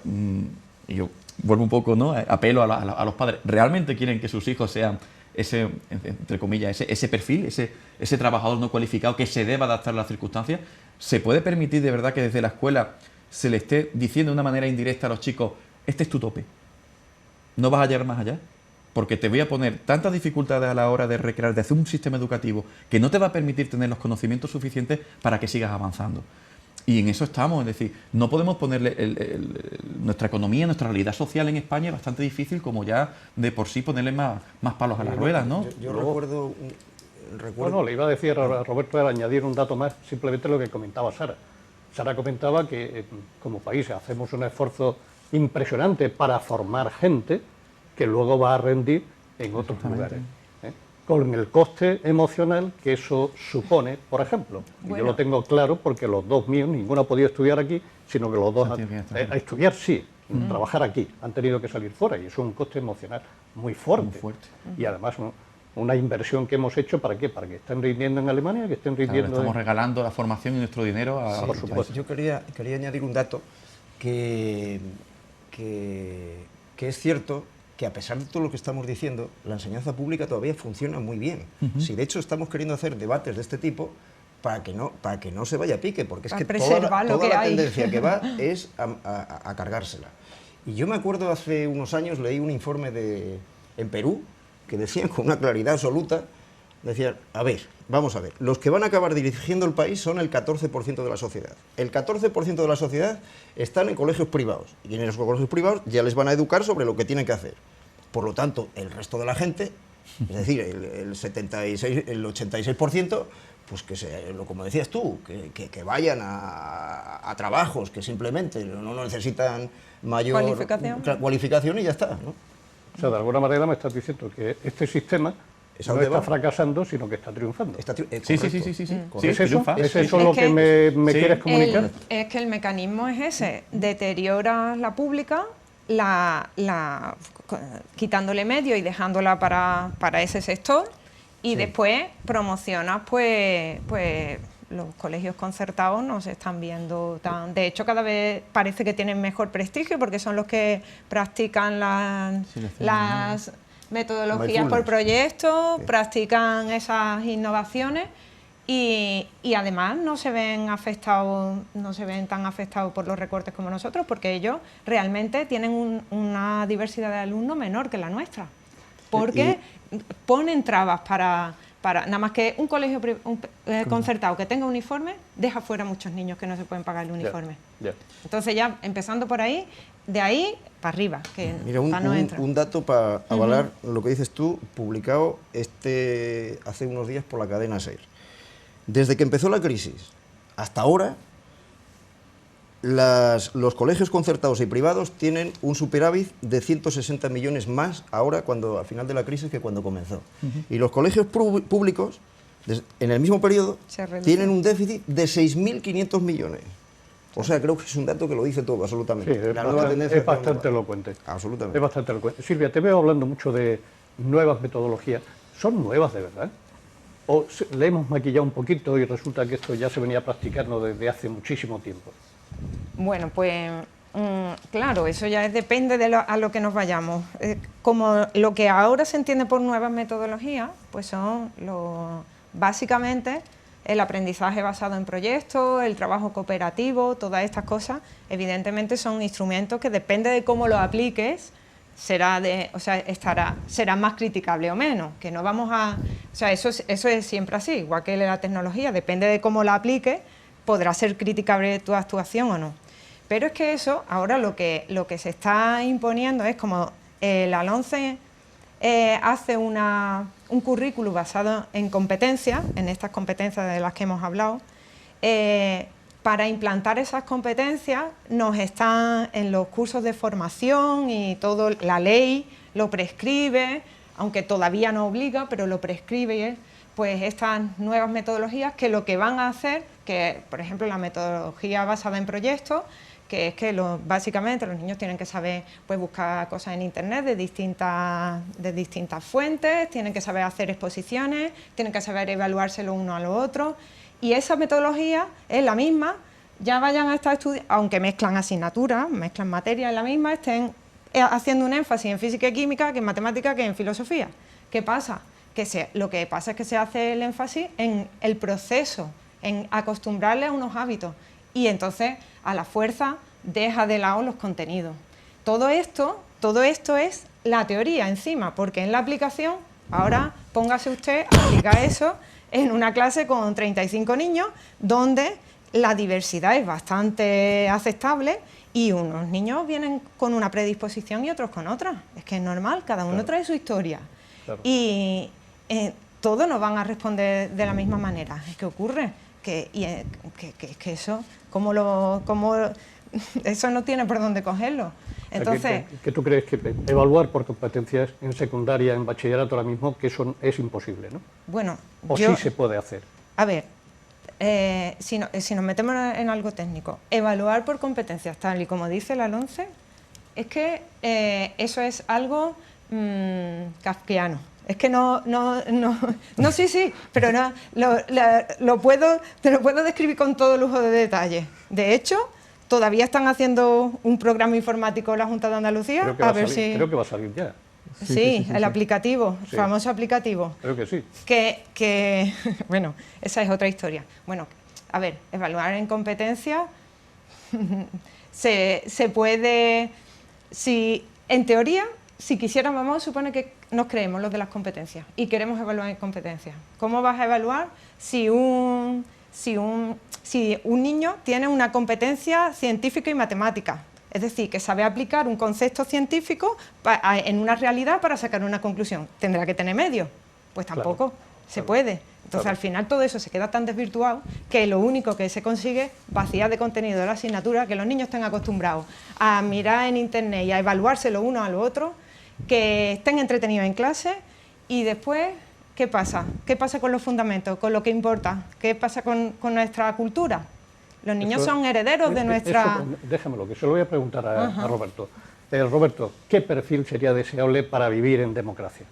y yo vuelvo un poco, ¿no? Apelo a los padres. ¿Realmente quieren que sus hijos sean ese, entre comillas, ese perfil, ese trabajador no cualificado que se deba adaptar a las circunstancias? ¿Se puede permitir de verdad que desde la escuela se le esté diciendo de una manera indirecta a los chicos, este es tu tope, no vas a llegar más allá? Porque te voy a poner tantas dificultades a la hora de recrear, de hacer un sistema educativo que no te va a permitir tener los conocimientos suficientes para que sigas avanzando. Y en eso estamos, es decir, no podemos ponerle nuestra economía, nuestra realidad social en España es bastante difícil como ya de por sí ponerle más palos a las ruedas, ¿no? Yo recuerdo... Bueno, le iba a decir a Roberto, era añadir un dato más, simplemente lo que comentaba Sara. Sara comentaba que como país hacemos un esfuerzo impresionante para formar gente que luego va a rendir en otros lugares, ¿eh? Con el coste emocional que eso supone, por ejemplo. Bueno. Y yo lo tengo claro porque los dos míos, ninguno ha podido estudiar aquí, sino que los dos a estudiar sí, trabajar aquí, han tenido que salir fuera y eso es un coste emocional muy fuerte. Y además una inversión que hemos hecho, ¿para qué? Para que estén rindiendo en Alemania, que estén rindiendo... Claro, estamos regalando la formación y nuestro dinero a... Sí, por supuesto. Yo quería añadir un dato que es cierto, que a pesar de todo lo que estamos diciendo, la enseñanza pública todavía funciona muy bien. Si de hecho estamos queriendo hacer debates de este tipo para que no se vaya a pique, porque es que toda la tendencia que va es a cargársela. Y yo me acuerdo hace unos años, leí un informe en Perú, que decían con una claridad absoluta, decían, vamos a ver, los que van a acabar dirigiendo el país son el 14% de la sociedad. El 14% de la sociedad están en colegios privados, y en esos colegios privados ya les van a educar sobre lo que tienen que hacer. Por lo tanto, el resto de la gente, es decir, el 86%, pues como decías tú, que vayan a trabajos que simplemente no necesitan mayor cualificación y ya está, ¿no? O sea, de alguna manera me estás diciendo que este sistema no está fracasando, sino que está triunfando. Sí. ¿Es eso lo que me quieres comunicar? Es que el mecanismo es ese, deteriora la pública, quitándole medio y dejándola para ese sector, y después promocionas pues los colegios concertados no se están viendo tan... De hecho, cada vez parece que tienen mejor prestigio porque son los que practican las metodologías por proyectos, practican esas innovaciones y además no se ven tan afectados por los recortes como nosotros, porque ellos realmente tienen una diversidad de alumnos menor que la nuestra, porque ponen trabas para nada más que un colegio concertado que tenga uniforme, deja fuera a muchos niños que no se pueden pagar el uniforme. Entonces ya, empezando por ahí, de ahí para arriba, que mira, un dato para avalar lo que dices tú, publicado hace unos días por la cadena SER. Desde que empezó la crisis hasta ahora, los colegios concertados y privados tienen un superávit de 160 millones más ahora, al final de la crisis, que cuando comenzó. Y los colegios públicos, en el mismo periodo, tienen un déficit de 6.500 millones. O sea, creo que es un dato que lo dice todo, absolutamente. Sí, es bastante elocuente. Absolutamente. Es bastante elocuente. Silvia, te veo hablando mucho de nuevas metodologías. ¿Son nuevas de verdad? ¿O le hemos maquillado un poquito y resulta que esto ya se venía practicando desde hace muchísimo tiempo? Bueno, pues claro, eso ya depende de a lo que nos vayamos. Como lo que ahora se entiende por nuevas metodologías, pues son básicamente el aprendizaje basado en proyectos, el trabajo cooperativo, todas estas cosas, evidentemente son instrumentos que depende de cómo los apliques, será más criticable o menos, que no vamos a... O sea, eso es siempre así, igual que la tecnología, depende de cómo la apliques, podrá ser criticable tu actuación o no. Pero es que eso, ahora lo que se está imponiendo es como la LOMCE hace un currículum basado en competencias, en estas competencias de las que hemos hablado. Para implantar esas competencias nos están en los cursos de formación y todo, la ley lo prescribe, aunque todavía no obliga, pero lo prescribe, pues estas nuevas metodologías que lo que van a hacer, que por ejemplo la metodología basada en proyectos, que es que básicamente los niños tienen que saber pues, buscar cosas en internet de distintas fuentes, tienen que saber hacer exposiciones, tienen que saber evaluarse lo uno a lo otro, y esa metodología es la misma, ya vayan a estar estudiando, aunque mezclan asignaturas, mezclan materias, la misma, estén haciendo un énfasis en física y química, que en matemática, que en filosofía. ¿Qué pasa? Lo que pasa es que se hace el énfasis en el proceso, en acostumbrarle a unos hábitos, y entonces a la fuerza deja de lado los contenidos. Todo esto es la teoría encima, porque en la aplicación, ahora póngase usted a aplicar eso en una clase con 35 niños, donde la diversidad es bastante aceptable y unos niños vienen con una predisposición y otros con otra. Es que es normal, cada uno trae su historia. Claro. Y todos nos van a responder de la misma manera. ¿Qué ocurre? Que eso, eso no tiene por dónde cogerlo. Entonces, ¿Qué tú crees que evaluar por competencias en secundaria, en bachillerato ahora mismo, que eso es imposible, ¿no? Bueno, sí se puede hacer. A ver, si nos metemos en algo técnico, evaluar por competencias, tal y como dice la LOMCE, es que eso es algo kafkiano. Es que sí, pero no, te lo puedo describir con todo lujo de detalle. De hecho, todavía están haciendo un programa informático en la Junta de Andalucía. Creo que va a salir ya. Sí, el aplicativo, el famoso aplicativo. Creo que sí. Que bueno, esa es otra historia. Bueno, a ver, evaluar en competencia se puede, en teoría, si quisiéramos, vamos a suponer que nos creemos los de las competencias y queremos evaluar en competencias. ¿Cómo vas a evaluar si un niño tiene una competencia científica y matemática? Es decir, que sabe aplicar un concepto científico en una realidad para sacar una conclusión. ¿Tendrá que tener medios? Pues tampoco se puede. Entonces, al final, todo eso se queda tan desvirtuado que lo único que se consigue es vaciar de contenido de la asignatura, que los niños estén acostumbrados a mirar en internet y a evaluarse lo uno a lo otro, que estén entretenidos en clase y después, ¿qué pasa? ¿Qué pasa con los fundamentos, con lo que importa? ¿Qué pasa con nuestra cultura? Los niños son herederos de nuestra... Déjamelo, que se lo voy a preguntar a Roberto. Roberto, ¿qué perfil sería deseable para vivir en democracia?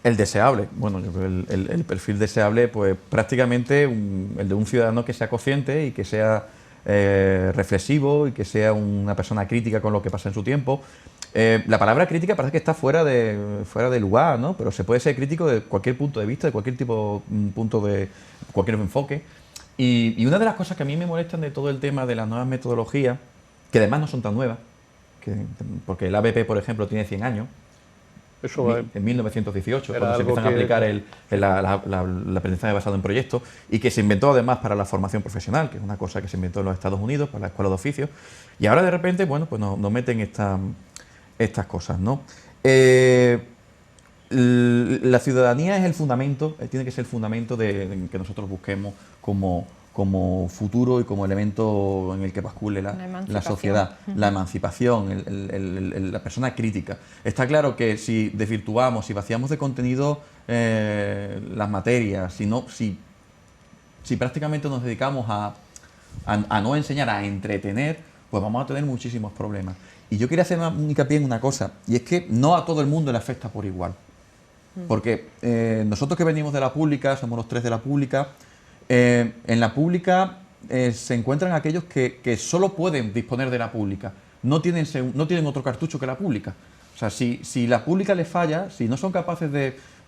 El deseable, bueno, yo creo el perfil deseable, pues prácticamente el de un ciudadano que sea consciente y que sea reflexivo y que sea una persona crítica con lo que pasa en su tiempo. La palabra crítica parece que está fuera de lugar, ¿no? Pero se puede ser crítico de cualquier punto de vista, de cualquier cualquier enfoque. Y una de las cosas que a mí me molestan de todo el tema de las nuevas metodologías, que además no son tan nuevas, porque el ABP, por ejemplo, tiene 100 años, en 1918, cuando se empiezan a aplicar el aprendizaje basado en proyectos, y que se inventó además para la formación profesional, que es una cosa que se inventó en los Estados Unidos, para la escuela de oficios, y ahora de repente, bueno, pues nos meten estas cosas, ¿no? La ciudadanía es el fundamento, tiene que ser el fundamento de que nosotros busquemos como como futuro y como elemento en el que bascule la sociedad, la emancipación, la persona crítica. Está claro que si desvirtuamos, si vaciamos de contenido las materias, si prácticamente nos dedicamos a no enseñar, a entretener, pues vamos a tener muchísimos problemas. Y yo quería hacer hincapié en una cosa, y es que no a todo el mundo le afecta por igual. Porque nosotros que venimos de la pública, somos los tres de la pública, en la pública se encuentran aquellos que solo pueden disponer de la pública, no tienen otro cartucho que la pública. O sea, si la pública les falla, si no son capaces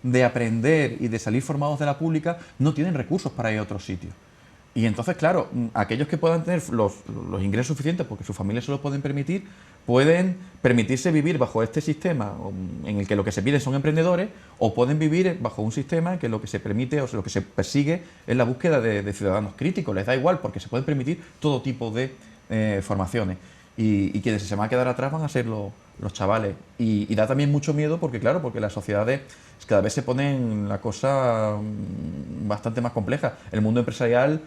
de aprender y de salir formados de la pública, no tienen recursos para ir a otros sitios. Y entonces, claro, aquellos que puedan tener los ingresos suficientes, porque sus familias se lo pueden permitir, pueden permitirse vivir bajo este sistema en el que lo que se pide son emprendedores, o pueden vivir bajo un sistema en que lo que se permite o lo que se persigue es la búsqueda de ciudadanos críticos. Les da igual porque se pueden permitir todo tipo de formaciones. Y quienes se van a quedar atrás van a ser los chavales. Y da también mucho miedo porque, claro, porque las sociedades cada vez se ponen la cosa bastante más compleja. El mundo empresarial,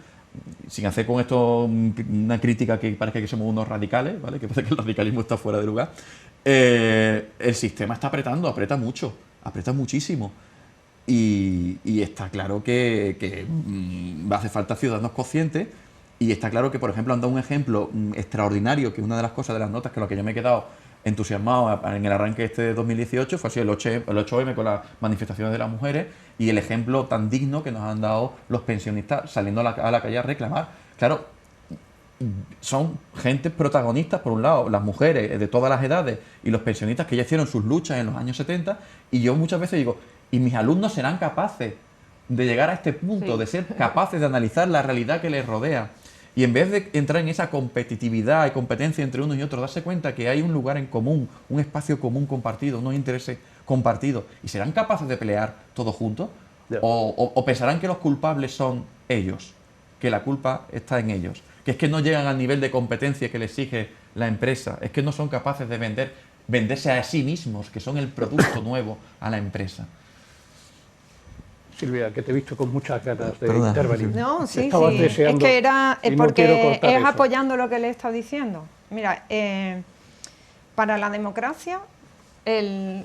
sin hacer con esto una crítica que parezca que somos unos radicales, ¿vale? Que parece que el radicalismo está fuera de lugar, el sistema está aprieta mucho, aprieta muchísimo. Y está claro que hace falta ciudadanos conscientes, y está claro que, por ejemplo, han dado un ejemplo extraordinario, que una de las cosas de las notas con las que yo me he quedado entusiasmado en el arranque de 2018 fue así el 8M con las manifestaciones de las mujeres, y el ejemplo tan digno que nos han dado los pensionistas saliendo a la calle a reclamar. Claro, son gente protagonistas, por un lado, las mujeres de todas las edades y los pensionistas que ya hicieron sus luchas en los años 70, y yo muchas veces digo, ¿y mis alumnos serán capaces de llegar a este punto, Sí. de ser capaces de analizar la realidad que les rodea? Y en vez de entrar en esa competitividad y competencia entre unos y otros, darse cuenta que hay un lugar en común, un espacio común compartido, unos intereses compartidos, y serán capaces de pelear todos juntos, o pensarán que los culpables son ellos, que la culpa está en ellos, que es que no llegan al nivel de competencia que les exige la empresa, es que no son capaces de venderse a sí mismos, que son el producto nuevo a la empresa. Silvia, que te he visto con muchas ganas de Perdona. intervenir. No, sí, Estabas sí. deseando Es que era y no quiero porque cortar es eso. apoyando lo que le he estado diciendo. Mira, para la democracia, el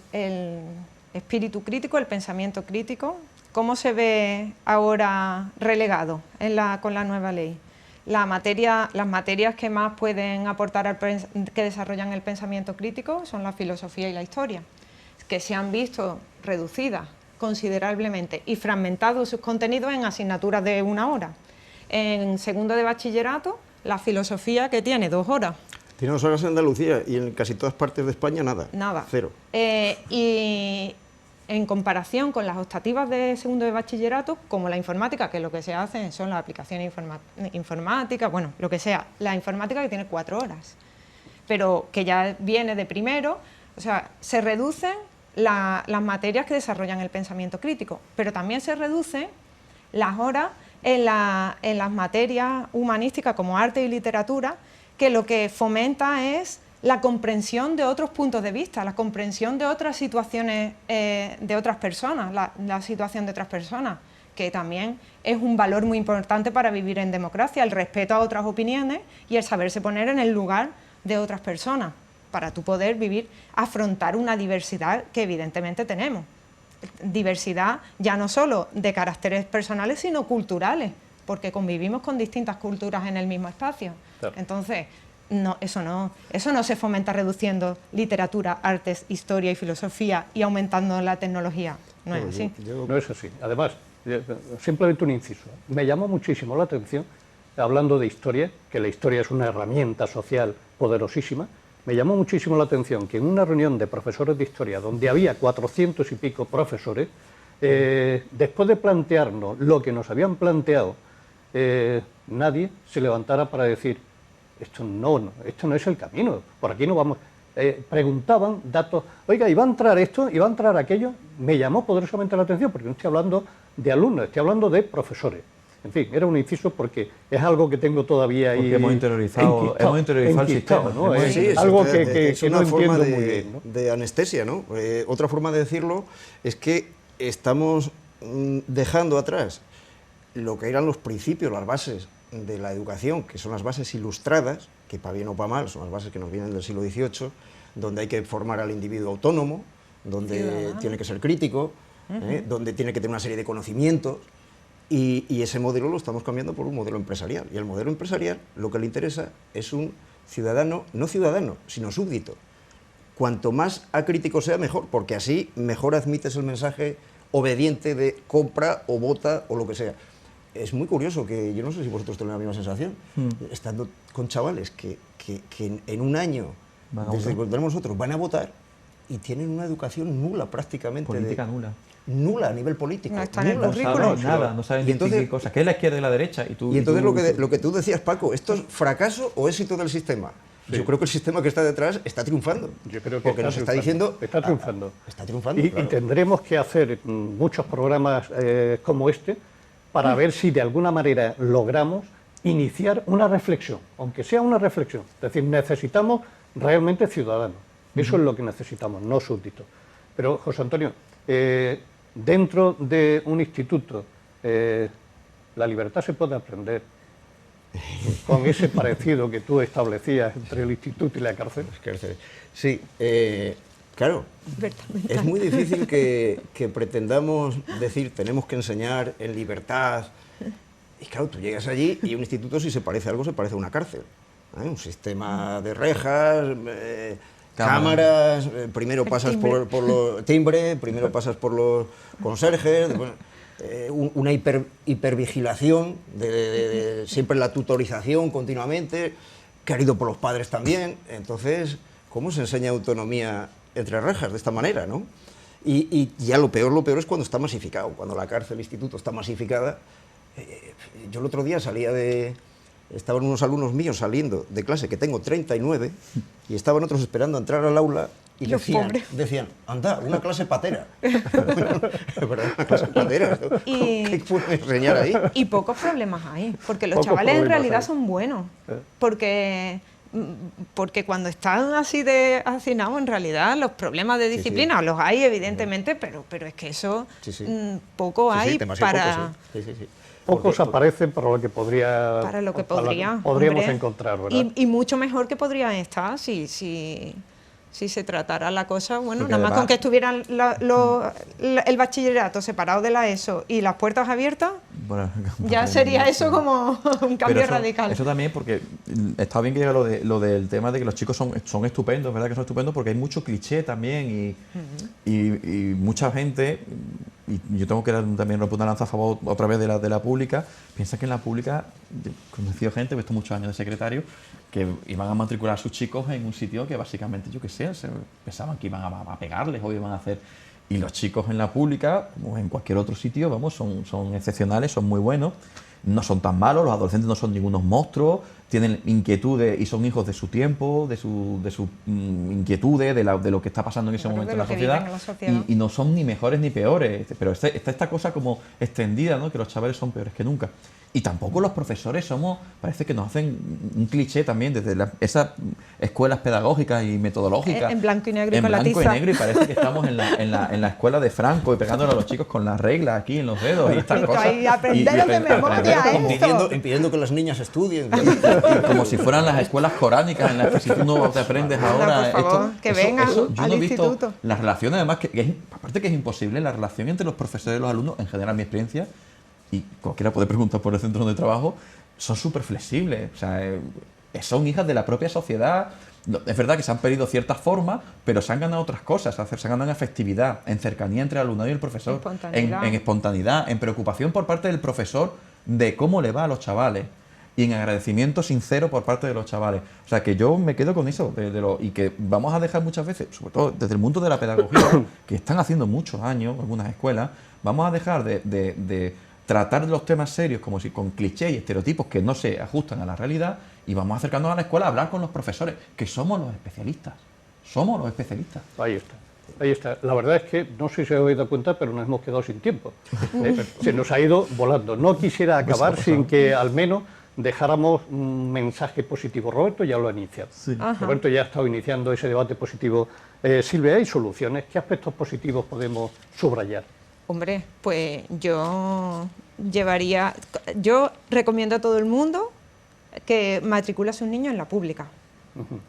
espíritu crítico, el pensamiento crítico, ¿cómo se ve ahora relegado con la nueva ley? Las materias que más pueden aportar que desarrollan el pensamiento crítico son la filosofía y la historia, que se han visto reducidas considerablemente y fragmentados sus contenidos en asignaturas de 1 hora. En segundo de bachillerato, la filosofía, que tiene 2 horas. Tiene 2 horas en Andalucía y en casi todas partes de España nada. Nada. 0. Y en comparación con las optativas de segundo de bachillerato, como la informática, que lo que se hace son las aplicaciones informáticas, bueno, lo que sea, la informática que tiene 4 horas, pero que ya viene de primero, o sea, se reducen las materias que desarrollan el pensamiento crítico, pero también se reducen las horas en las materias humanísticas como arte y literatura, que lo que fomenta es la comprensión de otros puntos de vista, la comprensión de otras situaciones de otras personas, la situación de otras personas, que también es un valor muy importante para vivir en democracia, el respeto a otras opiniones y el saberse poner en el lugar de otras personas, para tú poder vivir, afrontar una diversidad que evidentemente tenemos. Diversidad ya no solo de caracteres personales, sino culturales, porque convivimos con distintas culturas en el mismo espacio. Claro. Entonces, eso no se fomenta reduciendo literatura, artes, historia y filosofía y aumentando la tecnología. No es así. No es así. Además, simplemente un inciso. Me llamó muchísimo la atención, hablando de historia, que la historia es una herramienta social poderosísima. Me llamó muchísimo la atención que en una reunión de profesores de historia, donde había 400 y pico profesores, después de plantearnos lo que nos habían planteado, nadie se levantara para decir, esto no es el camino, por aquí no vamos. Preguntaban datos, oiga, ¿y va a entrar esto? ¿Y va a entrar aquello? Me llamó poderosamente la atención, porque no estoy hablando de alumnos, estoy hablando de profesores. En fin, era un inciso porque es algo que tengo todavía ahí. Porque hemos interiorizado el sistema, ¿no? Sí, es algo que es no una forma entiendo muy bien, ¿no? de anestesia, ¿no? Otra forma de decirlo es que estamos dejando atrás lo que eran los principios, las bases de la educación, que son las bases ilustradas, que para bien o para mal son las bases que nos vienen del siglo XVIII, donde hay que formar al individuo autónomo, donde tiene que ser crítico, donde tiene que tener una serie de conocimientos, y ese modelo lo estamos cambiando por un modelo empresarial. Y el modelo empresarial lo que le interesa es un ciudadano, no ciudadano, sino súbdito. Cuanto más acrítico sea, mejor, porque así mejor admites el mensaje obediente de compra o vota o lo que sea. Es muy curioso que, yo no sé si vosotros tenéis la misma sensación, estando con chavales que en un año, desde que tenemos nosotros, van a votar y tienen una educación nula prácticamente. Política nula. Nula a nivel político. No está en el nula. currículum. No saben distinguir cosas. ¿Qué es la izquierda y la derecha? Y entonces lo que tú decías, Paco, ¿esto es fracaso o éxito del sistema? Sí. Yo creo que el sistema que está detrás está triunfando. Yo creo que porque nos está diciendo... Está triunfando. Está triunfando, y claro. Y tendremos que hacer muchos programas como este para ver si de alguna manera logramos iniciar una reflexión, aunque sea una reflexión. Es decir, necesitamos realmente ciudadanos. Eso es lo que necesitamos, no súbditos. Pero, José Antonio, dentro de un instituto, la libertad se puede aprender con ese parecido que tú establecías entre el instituto y la cárcel. Sí, claro, es muy difícil que pretendamos decir tenemos que enseñar en libertad. Y claro, tú llegas allí y un instituto, si se parece a algo, se parece a una cárcel. Un sistema de rejas, cámaras, primero pasas por los timbre, primero pasas por los conserjes, después, una hipervigilación, siempre la tutorización continuamente, querido por los padres también. Entonces, ¿cómo se enseña autonomía entre rejas de esta manera, no? Y ya lo peor es cuando está masificado, cuando la cárcel, el instituto está masificada. Yo el otro día estaban unos alumnos míos saliendo de clase, que tengo 39, y estaban otros esperando a entrar al aula y decían, anda, una clase patera. ¿Verdad? Una clase patera. ¿Qué pueden enseñar ahí? Y pocos problemas hay, porque los chavales en realidad son buenos, porque cuando están así de hacinados, en realidad los problemas de disciplina los hay, evidentemente, pero es que eso poco hay para... Pocos aparecen para lo que podríamos encontrar, ¿verdad? Y mucho mejor que podrían estar si se tratara la cosa, bueno, porque nada más además, con que estuvieran el bachillerato separado de la ESO y las puertas abiertas, bueno, ya sería eso como un cambio radical. Eso también, porque está bien que diga lo del tema de que los chicos son estupendos, ¿verdad? Que son estupendos, porque hay mucho cliché también y mucha gente, y yo tengo que también romper una lanza a favor otra vez de la pública, piensa que en la pública, he conocido gente, he visto muchos años de secretario, que iban a matricular a sus chicos en un sitio que básicamente, yo qué sé, pensaban que iban a pegarles o iban a hacer... Y los chicos en la pública, como en cualquier otro sitio, vamos, son excepcionales, son muy buenos, no son tan malos, los adolescentes no son ningunos monstruos, tienen inquietudes y son hijos de su tiempo, de sus inquietudes, de lo que está pasando en ese momento en la sociedad, y no son ni mejores ni peores, pero está esta cosa como extendida, ¿no? Que los chavales son peores que nunca. Y tampoco los profesores parece que nos hacen un cliché también desde esas escuelas pedagógicas y metodológicas. En blanco y negro y en con la blanco tiza. y negro, y parece que estamos en la escuela de Franco y pegándole a los chicos con las reglas aquí en los dedos y estas cosas. Y aprender de memoria impidiendo que las niñas estudien. Y como si fueran las escuelas coránicas en las que si tú no te aprendes ahora... Por favor, que vengan yo al no he visto instituto. las relaciones, además, aparte que es imposible, la relación entre los profesores y los alumnos, en general mi experiencia, y cualquiera puede preguntar por el centro donde trabajo, son súper flexibles, o sea, son hijas de la propia sociedad. Es verdad que se han perdido ciertas formas, pero se han ganado otras cosas, se han ganado en afectividad, en cercanía entre el alumnado y el profesor, en espontaneidad, en preocupación por parte del profesor de cómo le va a los chavales y en agradecimiento sincero por parte de los chavales. O sea, que yo me quedo con eso, y que vamos a dejar muchas veces, sobre todo desde el mundo de la pedagogía, que están haciendo muchos años algunas escuelas, vamos a dejar de tratar los temas serios como si con clichés y estereotipos que no se ajustan a la realidad, y vamos acercándonos a la escuela a hablar con los profesores, que somos los especialistas. Somos los especialistas. Ahí está. Ahí está. La verdad es que no sé si os habéis dado cuenta, pero nos hemos quedado sin tiempo. Se nos ha ido volando. No quisiera acabar sin que al menos dejáramos un mensaje positivo. Roberto ya lo ha iniciado. Sí. Roberto ya ha estado iniciando ese debate positivo. Silvia, ¿hay soluciones? ¿Qué aspectos positivos podemos subrayar? Hombre, pues yo yo recomiendo a todo el mundo que matricule a sus niños en la pública,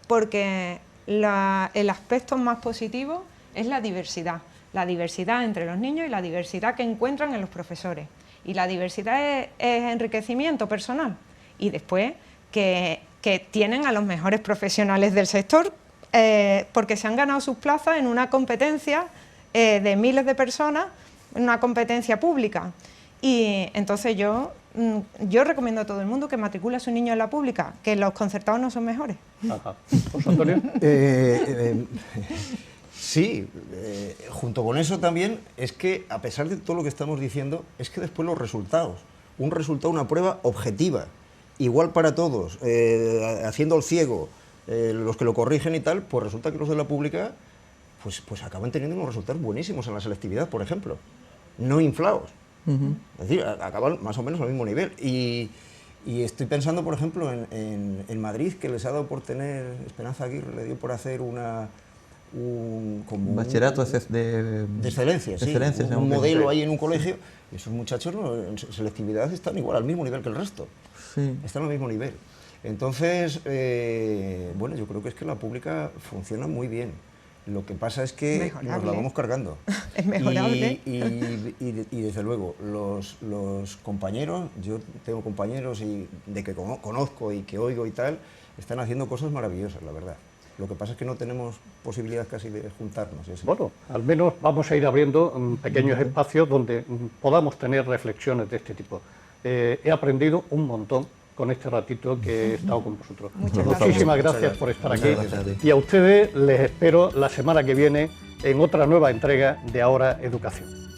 porque el aspecto más positivo es la diversidad entre los niños y la diversidad que encuentran en los profesores. Y la diversidad es enriquecimiento personal. Y después que tienen a los mejores profesionales del sector, porque se han ganado sus plazas en una competencia de miles de personas, en una competencia pública. Y entonces yo recomiendo a todo el mundo que matricule a su niño en la pública, que los concertados no son mejores. Ajá. ¿José Antonio? Sí, junto con eso también es que, a pesar de todo lo que estamos diciendo, es que después los resultados, una prueba objetiva, igual para todos, haciendo el ciego, los que lo corrigen y tal, pues resulta que los de la pública pues acaban teniendo unos resultados buenísimos en la selectividad, por ejemplo, no inflados. Es decir, acaban más o menos al mismo nivel. Y estoy pensando, por ejemplo, en Madrid, que les ha dado por tener, Esperanza Aguirre le dio por hacer un bachillerato de excelencia, sí, un modelo ahí en un colegio, y esos muchachos en selectividad están igual, al mismo nivel que el resto. Sí. Están al mismo nivel. Entonces, bueno, yo creo que es que la pública funciona muy bien. Lo que pasa es que nos la vamos cargando. Es mejorable. Y desde luego, los compañeros, yo tengo compañeros de que conozco y que oigo y tal, están haciendo cosas maravillosas, la verdad. Lo que pasa es que no tenemos posibilidad casi de juntarnos. Bueno, al menos vamos a ir abriendo pequeños espacios donde podamos tener reflexiones de este tipo. He aprendido un montón con este ratito que he estado con vosotros. Muchísimas gracias por estar aquí. Y a ustedes les espero la semana que viene en otra nueva entrega de Ahora Educación.